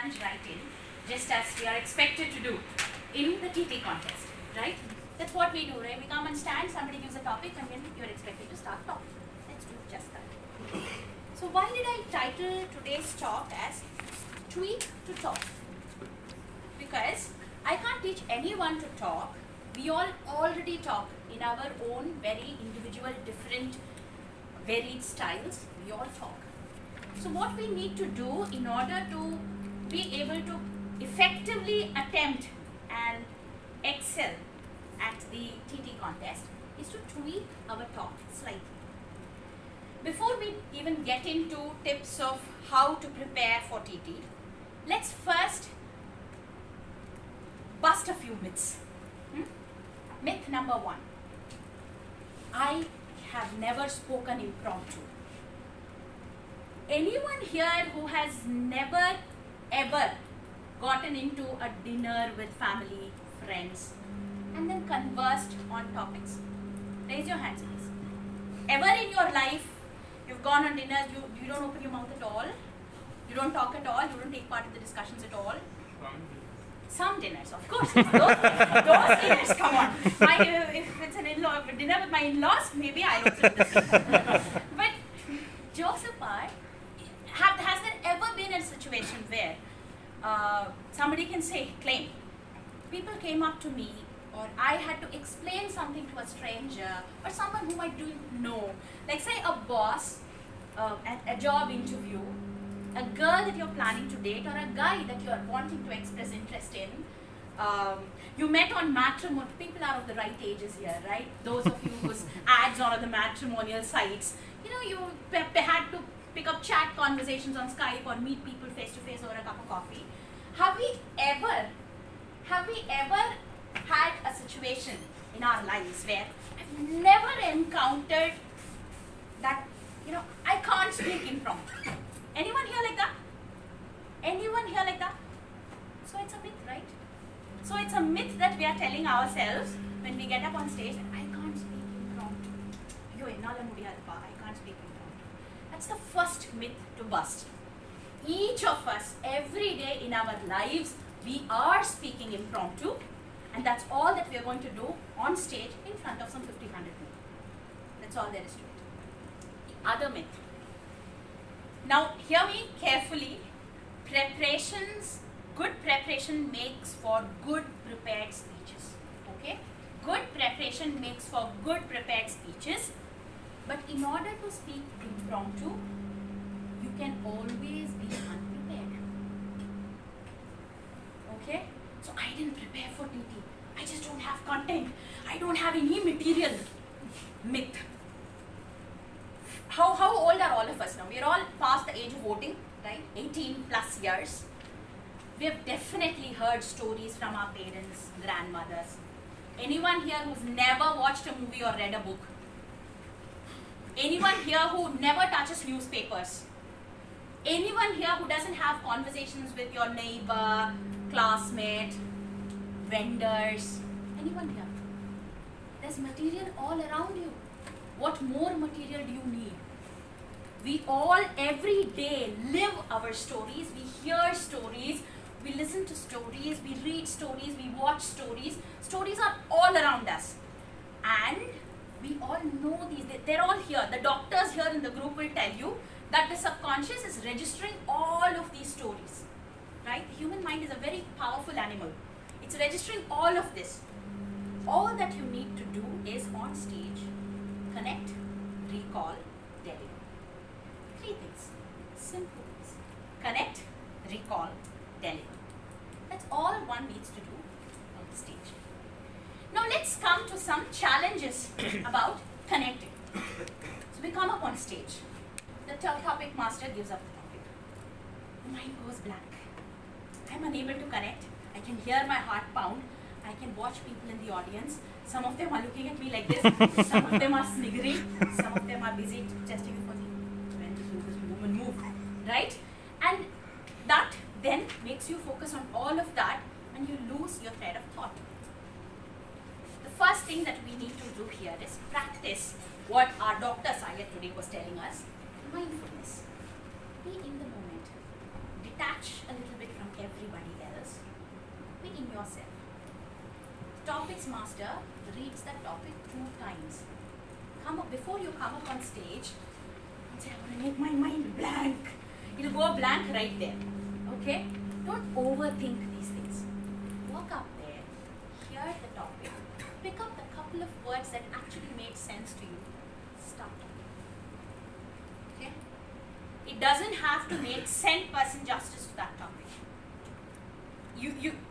plunge right in, just as we are expected to do in the TT contest, right? That's what we do, right? We come and stand, somebody gives a topic, and then you're expected to start talking. Let's do just that. So why did I title today's talk as Tweak to Talk? Because I can't teach anyone to talk. We all already talk in our own very individual, different, varied styles. We all talk. So what we need to do in order to be able to effectively attempt and excel at the TT contest is to tweak our talk slightly. Before we even get into tips of how to prepare for TT, let's first bust a few myths. Myth number 1. I have never spoken impromptu. Anyone here who has never ever gotten into a dinner with family, friends, and then conversed on topics? Raise your hands, please. Ever in your life, you've gone on dinners, you don't open your mouth at all, you don't talk at all, you don't take part in the discussions at all? Some dinners, of course. Those dinners, come on. If it's an in-law, dinner with my in-laws, maybe I also do the same. But jokes apart, has there ever been a situation where somebody can claim, people came up to me, or I had to explain something to a stranger, or someone whom I don't know, like say a boss at a job interview, a girl that you're planning to date, or a guy that you're wanting to express interest in. You met on matrimony. People are of the right ages here, right? Those of you whose ads are on the matrimonial sites, you had to pick up chat conversations on Skype or meet people face to face over a cup of coffee. Have we ever had a situation in our lives where I've never encountered that, I can't speak impromptu? Anyone here like that? Anyone here like that? So it's a myth, right? So it's a myth that we are telling ourselves when we get up on stage that I can't speak impromptu. I can't speak impromptu. That's the first myth to bust. Each of us, every day in our lives, we are speaking impromptu, and that's all that we are going to do on stage in front of some 50, 100 people. That's all there is to it. The other myth. Now, hear me carefully. Good preparation makes for good prepared speeches. Okay? Good preparation makes for good prepared speeches. But in order to speak impromptu, you can always be unprepared. Okay? So I didn't prepare for TT. I just don't have content. I don't have any material. Myth. How old are all of us now? We are all past the age of voting, right? 18 plus years. We have definitely heard stories from our parents, grandmothers. Anyone here who's never watched a movie or read a book? Anyone here who never touches newspapers? Anyone here who doesn't have conversations with your neighbor, classmate, vendors? Anyone here? There's material all around you. What more material do you need? We all every day live our stories, we hear stories, we listen to stories, we read stories, we watch stories. Stories are all around us. And we all know these, they're all here. The doctors here in the group will tell you that the subconscious is registering all of these stories. Right? The human mind is a very powerful animal. It's registering all of this. All that you need to do is on stage, connect, recall, delegate. 3 things. Simple things. Connect, recall, delegate. That's all one needs to do on the stage. Now let's come to some challenges about connecting. So we come up on stage. The topic master gives up the topic. The mind goes blank. I'm unable to connect. I can hear my heart pound. I can watch people in the audience. Some of them are looking at me like this. Some of them are sniggering. Some of them are busy testing for me. When will this woman move? Right? And that then makes you focus on all of that and you lose your thread of thought. The first thing that we need to do here is practice what our Dr. Sayed today was telling us, mindfulness. Be in the moment. Detach a little bit from topics master reads that topic 2 times. Before you come up on stage, and say, I want to make my mind blank. It'll go blank right there. Okay? Don't overthink these things. Walk up there, hear the topic, pick up the couple of words that actually made sense to you. Start talking. Okay? It doesn't have to make 100% justice to that topic.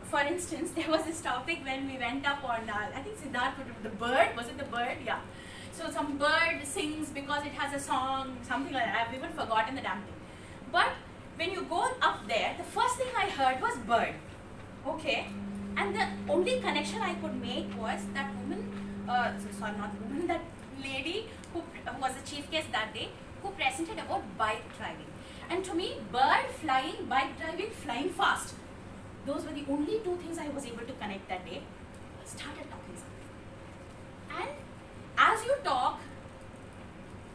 For instance, there was this topic when we went up on, I think Siddharth, the bird, was it the bird? Yeah. So some bird sings because it has a song, something like that. I've even forgotten the damn thing. But when you go up there, the first thing I heard was bird. Okay? And the only connection I could make was that woman, that lady who was the chief guest that day, who presented about bike driving. And to me, bird flying, bike driving, flying fast. Those were the only 2 things I was able to connect that day. I started talking something. And as you talk,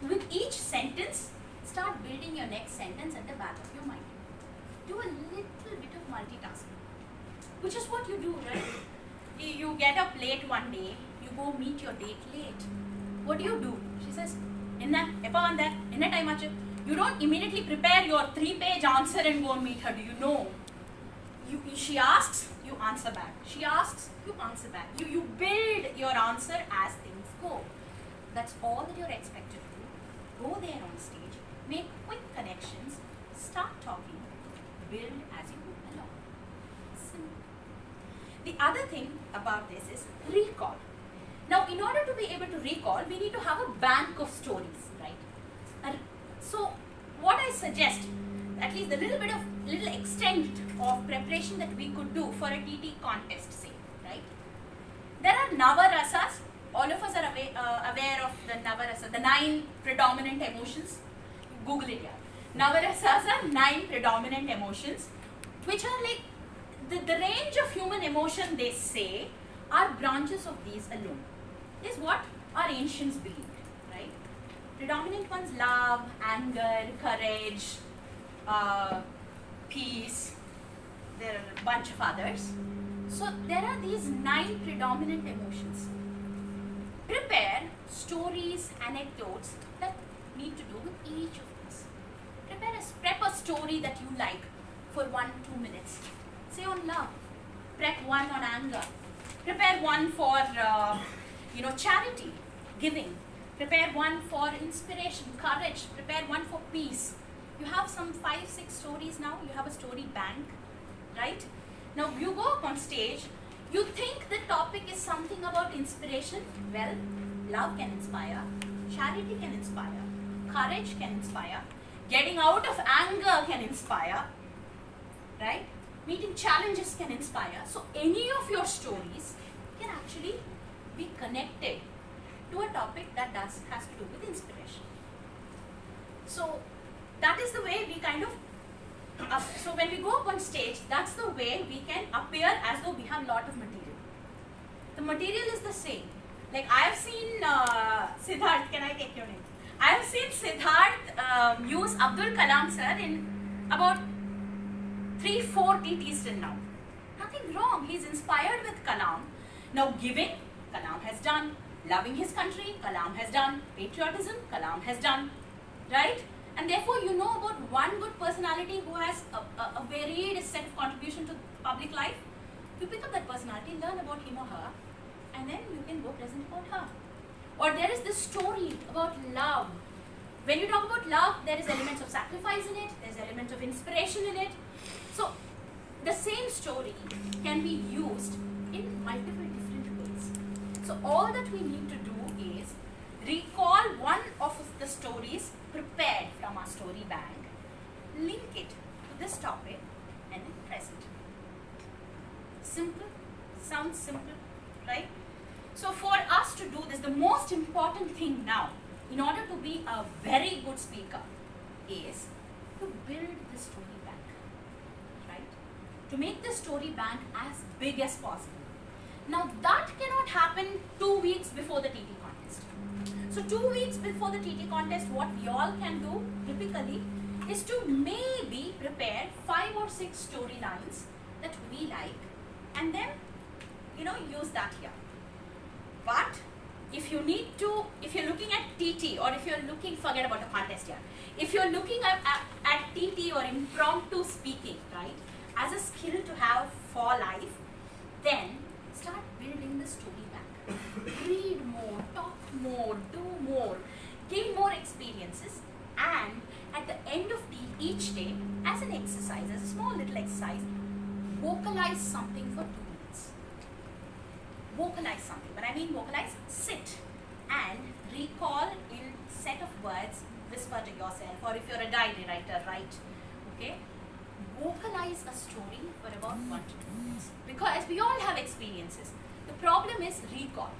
with each sentence, start building your next sentence at the back of your mind. Do a little bit of multitasking, which is what you do, right? You get up late one day, you go meet your date late. What do? She says, Enna time achu? You don't immediately prepare your 3-page answer and go and meet her. Do you know? She asks, you answer back. She asks, you answer back. You build your answer as things go. That's all that you're expected to do. Go there on stage, make quick connections, start talking, build as you move along. Simple. The other thing about this is recall. Now, in order to be able to recall, we need to have a bank of stories, right? So, what I suggest, at least the little extent of preparation that we could do for a TT contest, say, right? There are Navarasas. All of us are aware of the Navarasa, the 9 predominant emotions. Google it, yeah. Navarasas are 9 predominant emotions, which are like the range of human emotion, they say, are branches of these alone. Is what our ancients believed, right? Predominant ones: love, anger, courage, peace. There are a bunch of others. So there are these 9 predominant emotions. Prepare stories, anecdotes that need to do with each of these. Prep a story that you like for 1-2 minutes. Say on love. Prep one on anger. Prepare one for charity, giving. Prepare one for inspiration, courage. Prepare one for peace. You have some 5-6 stories now. You have a story bank, right? Now you go up on stage. You think the topic is something about inspiration. Well, love can inspire, charity can inspire, courage can inspire, getting out of anger can inspire, right? Meeting challenges can inspire. So any of your stories can actually be connected to a topic that has to do with inspiration. So that is the way we kind of so when we go up on stage, that's the way we can appear as though we have a lot of material. The material is the same. Like I have seen Siddharth, can I take your name? I have seen Siddharth use Abdul Kalam sir in about 3-4 TTs till now. Nothing wrong. He's inspired with Kalam. Now giving, Kalam has done. Loving his country, Kalam has done. Patriotism, Kalam has done. Right? And therefore, you know about one good personality who has a varied set of contribution to public life. You pick up that personality, learn about him or her, and then you can go present about her. Or there is this story about love. When you talk about love, there is elements of sacrifice in it, there's elements of inspiration in it. So, the same story can be used in multiple different ways. So, all that we need to do is recall one of the stories prepared from our story bank, link it to this topic, and then present. Simple, sounds simple, right? So for us to do this, the most important thing now, in order to be a very good speaker, is to build the story bank, right? To make the story bank as big as possible. Now that cannot happen 2 weeks before the TT contest. So 2 weeks before the TT contest, what we all can do typically is to maybe prepare 5 or 6 storylines that we like, and then use that here. But if you're looking at TT, or if you're looking, forget about the contest here. If you're looking at TT or impromptu speaking, right, as a skill to have for life, then start building the story back. Read more, talk more, do more, gain more experiences, and at the end of each day, as an exercise, as a small little exercise, vocalize something for 2 minutes. Vocalize something. When I mean vocalize, sit and recall in set of words, whisper to yourself, or if you're a diary writer, write. Okay? Vocalize a story for about 1 to 2 minutes. Because we all have experiences. The problem is recall.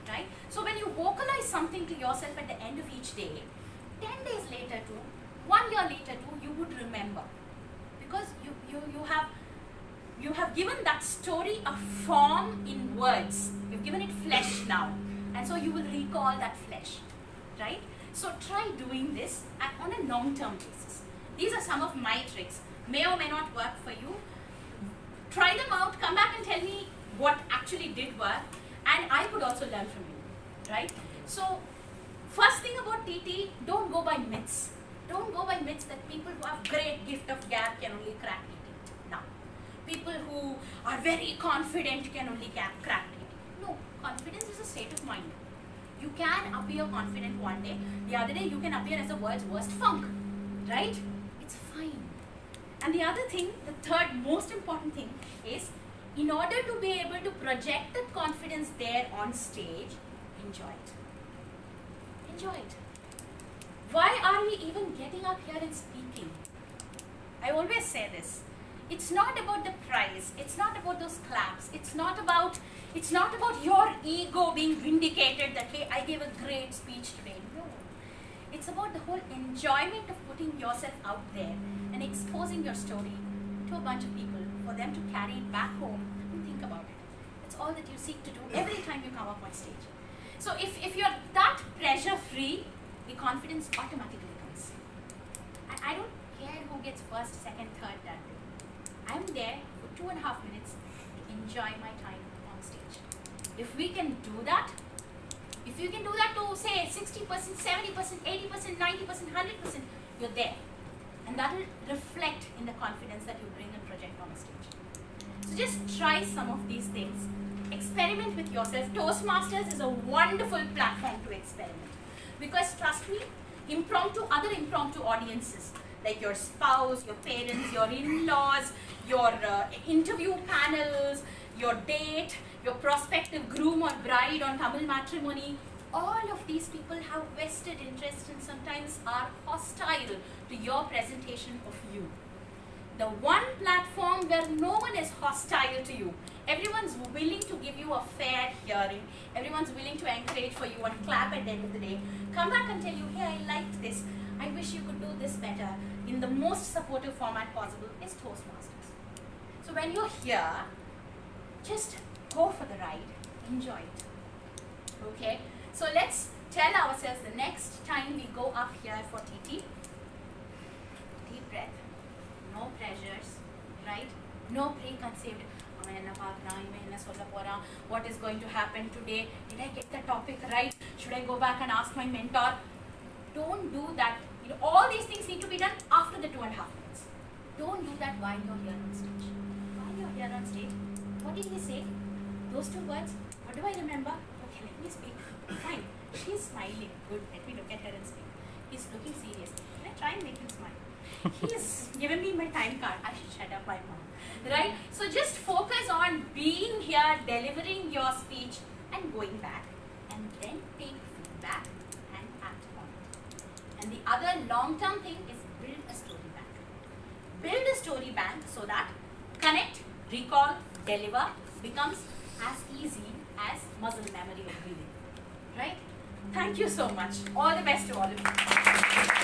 Right? So when you vocalize something to yourself at the end of each day, 10 days later too, 1 year later too, you would remember. Because you have given that story a form in words. You've given it flesh now. And so you will recall that flesh. Right? So try doing this on a long-term basis. These are some of my tricks. May or may not work for you. Try them out, come back and tell me what actually did work, and I could also learn from you. Right? So first thing about TT, don't go by myths. Don't go by myths that people who have great gift of gab can only crack TT. No. People who are very confident can only crack TT. No. Confidence is a state of mind. You can appear confident one day. The other day you can appear as the world's worst funk. Right? It's fine. And the other thing, the third most important thing is, in order to be able to project that confidence there on stage, enjoy it. Enjoy it. Why are we even getting up here and speaking? I always say this. It's not about the prize. It's not about those claps. It's not about your ego being vindicated that, hey, I gave a great speech today. No. It's about the whole enjoyment of putting yourself out there and exposing your story to a bunch of people for them to carry it back home and think about it. It's all that you seek to do every time you come up on stage. So if you're that pressure-free, the confidence automatically comes. And I don't care who gets first, second, third that day. I'm there for 2.5 minutes to enjoy my time on stage. If we can do that, if you can do that to say 60%, 70%, 80%, 90%, 100%, you're there. And that will reflect in the confidence that you bring and project on a stage. So just try some of these things. Experiment with yourself. Toastmasters is a wonderful platform to experiment. Because trust me, other impromptu audiences, like your spouse, your parents, your in-laws, your interview panels, your date, your prospective groom or bride on Tamil matrimony, all of these people have vested interest and sometimes are hostile to your presentation of you. The one platform where no one is hostile to you, everyone's willing to give you a fair hearing, everyone's willing to encourage for you and clap at the end of the day, come back and tell you, hey, I liked this, I wish you could do this better, in the most supportive format possible, is Toastmasters. So when you're here, just go for the ride, enjoy it. Okay? So let's tell ourselves the next time we go up here for TT, deep breath, no pressures, right? No preconceived, what is going to happen today? Did I get the topic right? Should I go back and ask my mentor? Don't do that. All these things need to be done after the 2.5 minutes. Don't do that while you're here on stage. While you're here on stage, what did he say? Those 2 words? What do I remember? Okay, let me speak. Fine. She's smiling. Good. Let me look at her and speak. He's looking serious. Can I try and make him smile? He's given me my time card. I should shut up my mouth. Right? So just focus on being here, delivering your speech and going back. And then take feedback and act on it. And the other long-term thing is build a story bank. Build a story bank so that connect, recall, deliver becomes as easy as muscle memory of breathing. Right? Thank you so much. All the best to all of you.